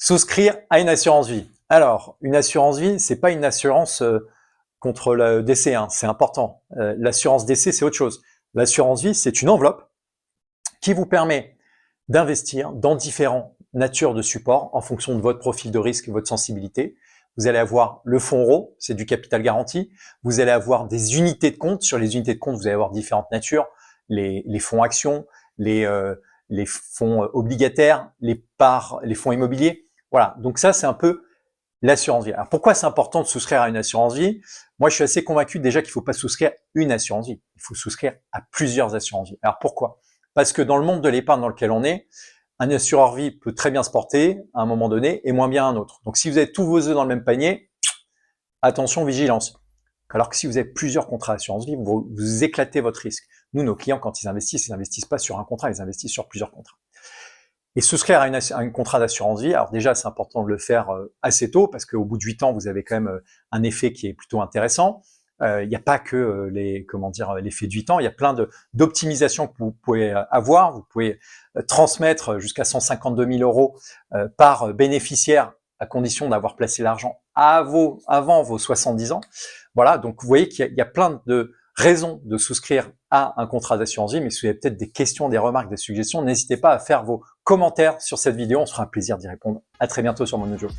Souscrire à une assurance vie. Alors, une assurance vie, c'est pas une assurance contre le décès, hein, c'est important. L'assurance décès, c'est autre chose. L'assurance vie, c'est une enveloppe qui vous permet d'investir dans différentes natures de supports en fonction de votre profil de risque et votre sensibilité. Vous allez avoir le fonds euro, c'est du capital garanti. Vous allez avoir des unités de compte. Sur les unités de compte, vous allez avoir différentes natures. Les fonds actions, les fonds obligataires, les parts, les fonds immobiliers. Voilà, donc ça, c'est un peu l'assurance vie. Alors pourquoi c'est important de souscrire à une assurance vie? Moi, je suis assez convaincu déjà qu'il ne faut pas souscrire une assurance vie. Il faut souscrire à plusieurs assurances vie. Alors pourquoi? Parce que dans le monde de l'épargne dans lequel on est, un assureur vie peut très bien se porter à un moment donné et moins bien à un autre. Donc si vous avez tous vos œufs dans le même panier, attention, vigilance. Alors que si vous avez plusieurs contrats d'assurance vie, vous éclatez votre risque. Nous, nos clients, quand ils investissent pas sur un contrat, ils investissent sur plusieurs contrats. Et souscrire à un contrat d'assurance vie, alors déjà, c'est important de le faire assez tôt parce qu'au bout de 8 ans, vous avez quand même un effet qui est plutôt intéressant. Il n'y a pas que l'effet de 8 ans, il y a plein d'optimisations que vous pouvez avoir. Vous pouvez transmettre jusqu'à 152 000 euros par bénéficiaire à condition d'avoir placé l'argent avant vos 70 ans. Voilà, donc vous voyez qu'il y a plein de raisons de souscrire à un contrat d'assurance vie, mais si vous avez peut-être des questions, des remarques, des suggestions, n'hésitez pas à faire vos commentaires sur cette vidéo, on se fera un plaisir d'y répondre. À très bientôt sur Monojo.